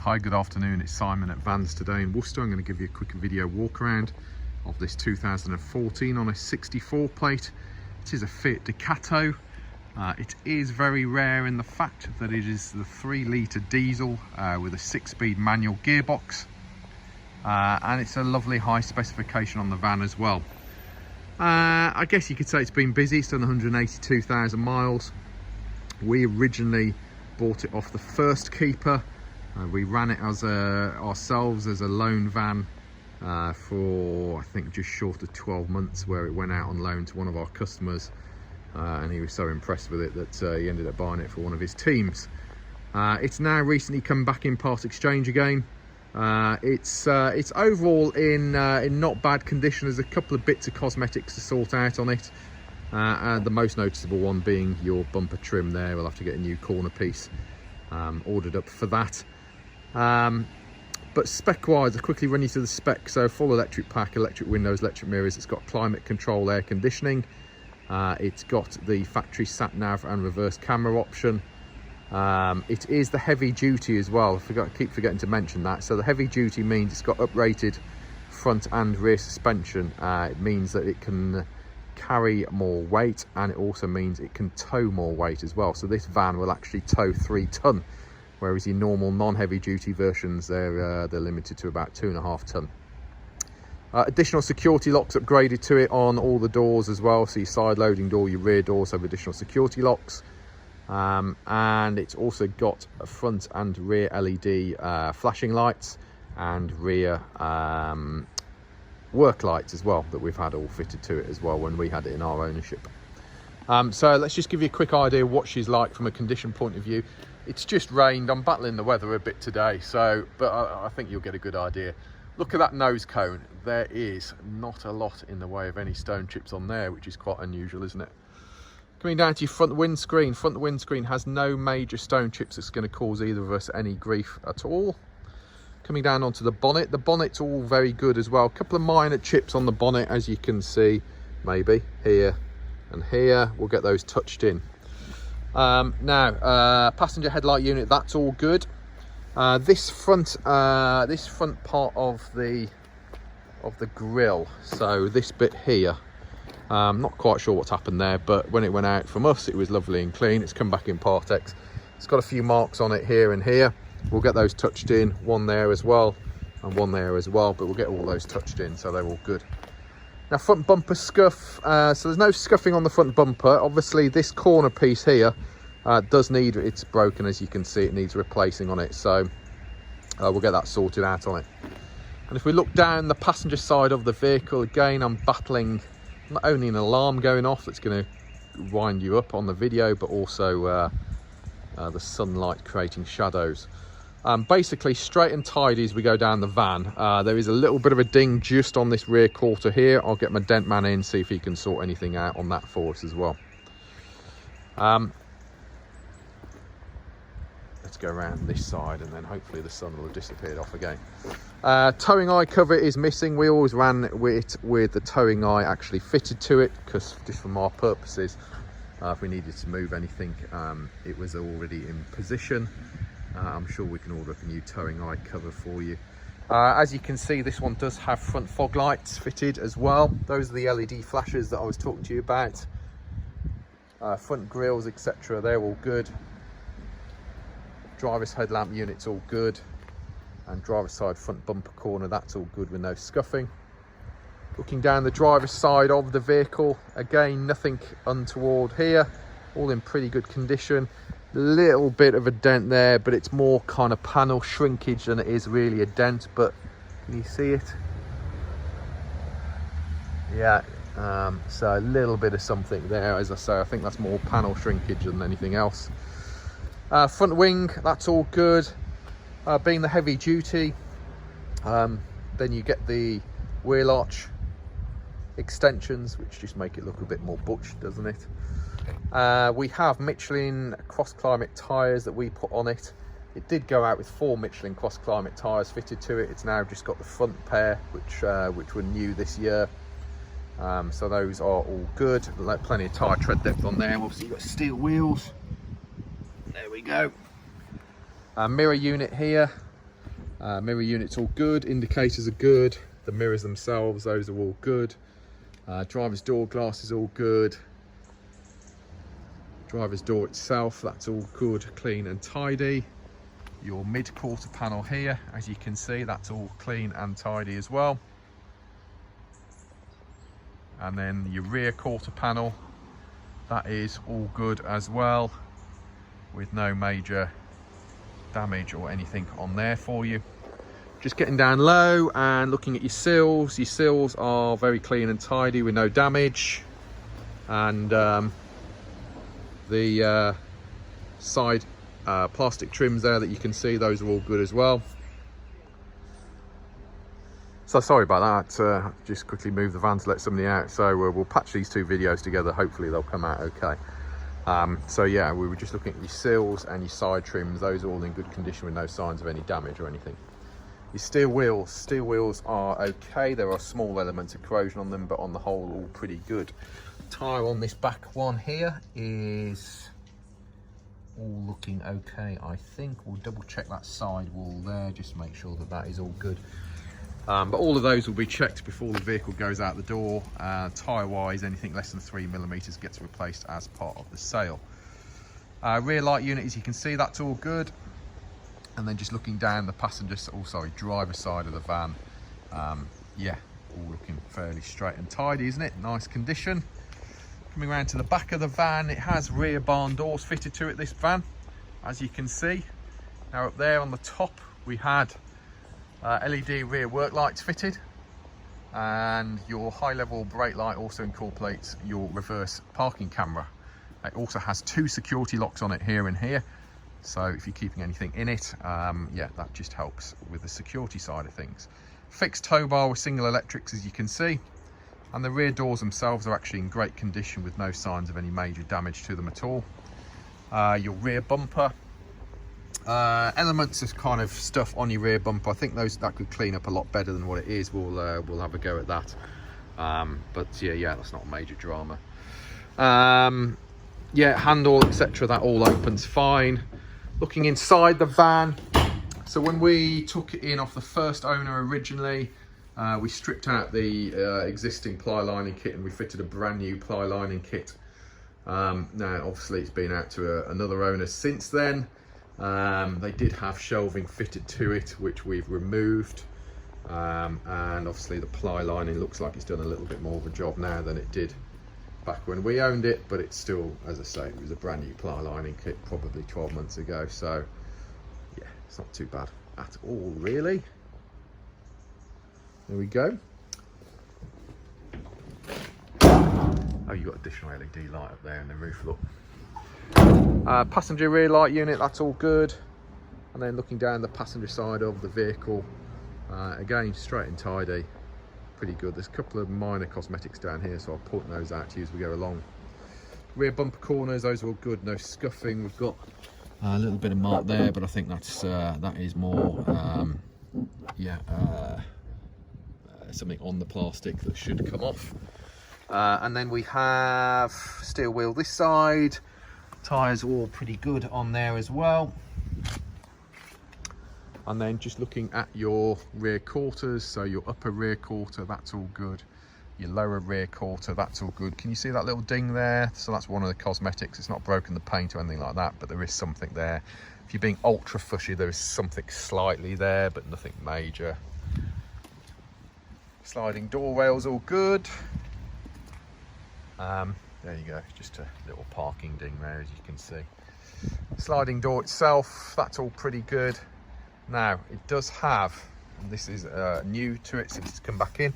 Hi, good afternoon, it's Simon at Vans Today in Worcester. I'm going to give you a quick video walk around of this 2014 on a 64 plate. It is a Fiat Ducato. It is very rare in the fact that it is the 3-litre diesel with a 6-speed manual gearbox, and it's a lovely high specification on the van as well. I guess you could say it's been busy. It's done 182,000 miles. We originally bought it off the first keeper. We ran it as ourselves as a loan van for I think just short of 12 months, where it went out on loan to one of our customers, and he was so impressed with it that he ended up buying it for one of his teams. It's now recently come back in part exchange again. It's overall in not bad condition. There's a couple of bits of cosmetics to sort out on it. The most noticeable one being your bumper trim there. We'll have to get a new corner piece ordered up for that. But spec wise, I'll quickly run you through the spec. So full electric pack, electric windows, electric mirrors. It's got climate control, air conditioning. It's got the factory sat nav and reverse camera option. It is the heavy duty as well. I keep forgetting to mention that. So the heavy duty means it's got uprated front and rear suspension. It means that it can carry more weight, and it also means it can tow more weight as well. So this van will actually tow 3 ton, whereas your normal non-heavy duty versions, they're limited to about 2.5 ton. Additional security locks upgraded to it on all the doors as well. So your side loading door, your rear doors have additional security locks. And it's also got a front and rear LED flashing lights and rear work lights as well, that we've had all fitted to it as well when we had it in our ownership. So let's just give you a quick idea of what she's like from a condition point of view. It's just rained. I'm battling the weather a bit today, but I think you'll get a good idea. Look at that nose cone. There is not a lot in the way of any stone chips on there, which is quite unusual, isn't it? Coming down to your front windscreen. Front windscreen has no major stone chips that's going to cause either of us any grief at all. Coming down onto the bonnet's all very good as well. A couple of minor chips on the bonnet, as you can see, maybe here and here. We'll get those touched in. Now, passenger headlight unit, that's all good. This front part of the grille, so this bit here, not quite sure what's happened there, but when it went out from us, it was lovely and clean. It's come back in Partex. It's got a few marks on it here and here. We'll get those touched in, one there as well and one there as well, but we'll get all those touched in, so they're all good. Now, front bumper scuff, so there's no scuffing on the front bumper. Obviously this corner piece here does need, it's broken, as you can see, it needs replacing on it, so we'll get that sorted out on it. And if we look down the passenger side of the vehicle, again, I'm battling not only an alarm going off that's going to wind you up on the video, but also the sunlight creating shadows. Basically straight and tidy as we go down the van. There is a little bit of a ding just on this rear quarter here. I'll get my dent man in, see if he can sort anything out on that for us as well. Let's go around this side, and then hopefully the sun will have disappeared off again. Towing eye cover is missing. We always ran it with the towing eye actually fitted to it, because just from our purposes, if we needed to move anything, it was already in position. I'm sure we can order up a new towing eye cover for you. As you can see, this one does have front fog lights fitted as well. Those are the LED flashes that I was talking to you about. Front grills, etc., they're all good. Driver's headlamp unit's all good, and driver's side front bumper corner, that's all good with no scuffing. Looking down the driver's side of the vehicle, again, nothing untoward here, all in pretty good condition. Little bit of a dent there, but it's more kind of panel shrinkage than it is really a dent. But can you see it? Yeah, so a little bit of something there. As I say, I think that's more panel shrinkage than anything else. Front wing, that's all good. Being the heavy duty, then you get the wheel arch extensions, which just make it look a bit more butch, doesn't it? We have Michelin cross climate tyres that we put on it. It did go out with 4 Michelin cross climate tyres fitted to it. It's now just got the front pair, which were new this year. So those are all good. Plenty of tyre tread depth on there. Obviously you've got steel wheels. There we go. Mirror unit here. Mirror unit's all good, indicators are good, the mirrors themselves, those are all good. Driver's door glass is all good. Driver's door itself, that's all good, clean and tidy. Your mid quarter panel here, as you can see, that's all clean and tidy as well. And then your rear quarter panel, that is all good as well, with no major damage or anything on there for you. Just getting down low and looking at your sills. Your sills are very clean and tidy with no damage. And the side plastic trims there that you can see, those are all good as well. So sorry about that, just quickly moved the van to let somebody out. So we'll patch these two videos together, hopefully they'll come out okay. So yeah, we were just looking at your sills and your side trims, those are all in good condition with no signs of any damage or anything. Your steel wheels are okay. There are small elements of corrosion on them, but on the whole, all pretty good. Tyre on this back one here is all looking okay, I think. We'll double check that side wall there, just to make sure that that is all good. But all of those will be checked before the vehicle goes out the door. Tyre wise, anything less than 3mm gets replaced as part of the sale. Rear light unit, as you can see, that's all good. And then just looking down the driver side of the van, yeah, all looking fairly straight and tidy, isn't it? Nice condition. Coming around to the back of the van, it has rear barn doors fitted to it, this van, as you can see. Now up there on the top, we had LED rear work lights fitted, and your high level brake light also incorporates your reverse parking camera. It also has 2 security locks on it here and here. So if you're keeping anything in it, yeah, that just helps with the security side of things. Fixed tow bar with single electrics, as you can see. And the rear doors themselves are actually in great condition with no signs of any major damage to them at all. Your rear bumper, elements of kind of stuff on your rear bumper. I think that could clean up a lot better than what it is. We'll have a go at that. But yeah, that's not a major drama. Yeah, handle, etc., that all opens fine. Looking inside the van, so when we took it in off the first owner originally, we stripped out the existing ply lining kit and we fitted a brand new ply lining kit. Now obviously it's been out to another owner since then. They did have shelving fitted to it, which we've removed, and obviously the ply lining looks like it's done a little bit more of a job now than it did back when we owned it, but it's still, as I say, it was a brand new ply lining kit probably 12 months ago, so yeah, it's not too bad at all really. There we go. Oh, you've got additional LED light up there in the roof, look. Passenger rear light unit, that's all good. And then looking down the passenger side of the vehicle, again, straight and tidy. Pretty good. There's a couple of minor cosmetics down here, so I'll point those out to you as we go along. Rear bumper corners, those are all good, no scuffing. We've got a little bit of mark there, but I think that is more something on the plastic that should come off. And then we have steel wheel this side. Tyres all pretty good on there as well. And then just looking at your rear quarters, so your upper rear quarter, that's all good. Your lower rear quarter, that's all good. Can you see that little ding there? So that's one of the cosmetics. It's not broken the paint or anything like that, but there is something there. If you're being ultra fushy, there is something slightly there, but nothing major. Sliding door rails, all good. There you go, just a little parking ding there, as you can see. Sliding door itself, that's all pretty good. Now, it does have, and this is new to it since it's come back in,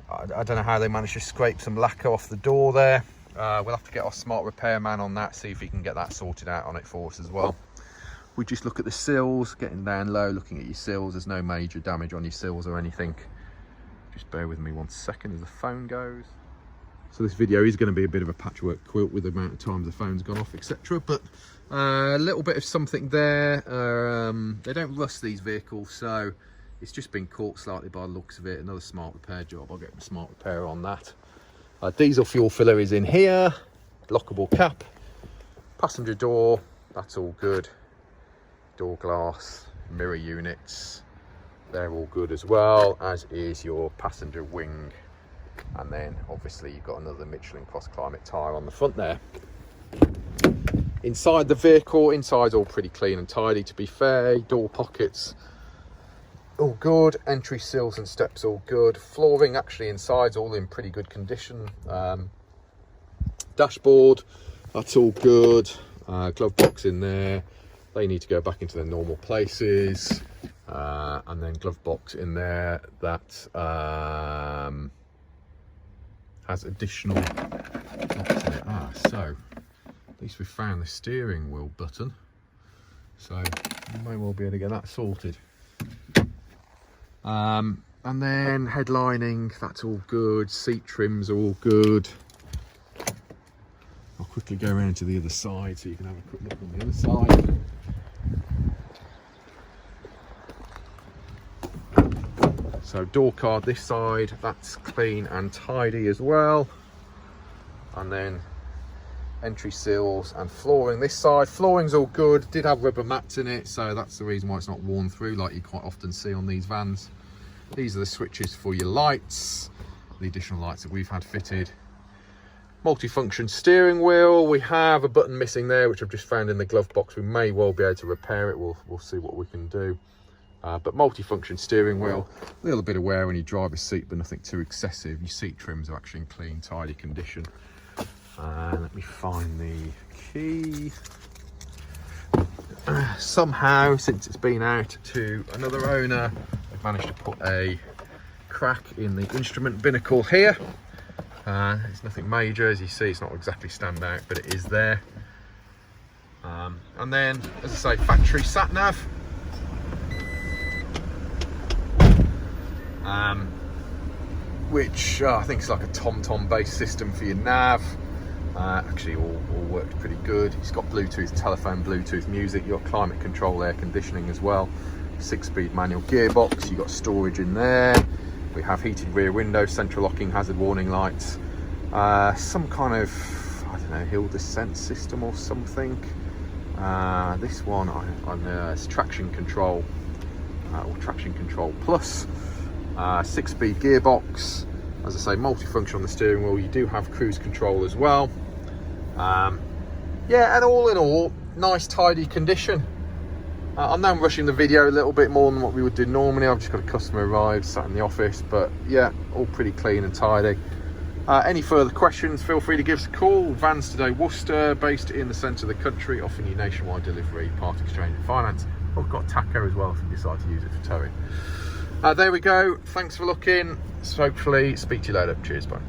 I don't know how they managed to scrape some lacquer off the door there. We'll have to get our smart repairman on that, see if he can get that sorted out on it for us as well. We just look at the sills, getting down low, looking at your sills. There's no major damage on your sills or anything. Just bear with me 1 second as the phone goes. So this video is going to be a bit of a patchwork quilt with the amount of times the phone's gone off, etc. But a little bit of something there. They don't rust, these vehicles, so it's just been caught slightly by the looks of it. Another smart repair job. I'll get my smart repair on that. Diesel fuel filler is in here. Lockable cap. Passenger door, that's all good. Door glass, mirror units. they're all good as well, as is your passenger wing. And then obviously you've got another Michelin Cross Climate tyre on the front there. Inside the vehicle, inside's all pretty clean and tidy, to be fair. Door pockets all good, entry sills and steps all good, flooring actually inside's all in pretty good condition. Dashboard, that's all good. Glove box in there, they need to go back into their normal places. And then glove box in there that has additional locks in it. So at least we found the steering wheel button, so you may well be able to get that sorted. And then headlining, that's all good. Seat trims are all good. I'll quickly go around to the other side so you can have a quick look on the other side. So door card this side, that's clean and tidy as well. And then entry sills and flooring this side. Flooring's all good, did have rubber mats in it, so that's the reason why it's not worn through like you quite often see on these vans. These are the switches for your lights, the additional lights that we've had fitted. Multifunction steering wheel, we have a button missing there which I've just found in the glove box. We may well be able to repair it, we'll see what we can do. But multifunction steering wheel, a little bit of wear on your driver's seat but nothing too excessive. Your seat trims are actually in clean, tidy condition. Let me find the key. Somehow, since it's been out to another owner, I've managed to put a crack in the instrument binnacle here. It's nothing major, as you see, it's not exactly stand out, but it is there. And then, as I say, factory sat nav. Which I think is like a TomTom based system for your nav. Actually all worked pretty good. It's got Bluetooth telephone, Bluetooth music, you've got climate control, air conditioning as well. 6-speed manual gearbox, you've got storage in there. We have heated rear windows, central locking, hazard warning lights. Some kind of, I don't know, hill descent system or something. This one it's traction control, or traction control plus. 6-speed gearbox, as I say, multifunction on the steering wheel. You do have cruise control as well. Yeah, and all in all, nice tidy condition. I know I'm rushing the video a little bit more than what we would do normally. I've just got a customer arrived, sat in the office, but yeah, all pretty clean and tidy. Any further questions, feel free to give us a call. Vans Today Worcester, based in the centre of the country, offering you nationwide delivery, part exchange and finance. I've got Taco as well if you decide to use it for towing. There we go, thanks for looking. So hopefully speak to you later. Cheers, bye.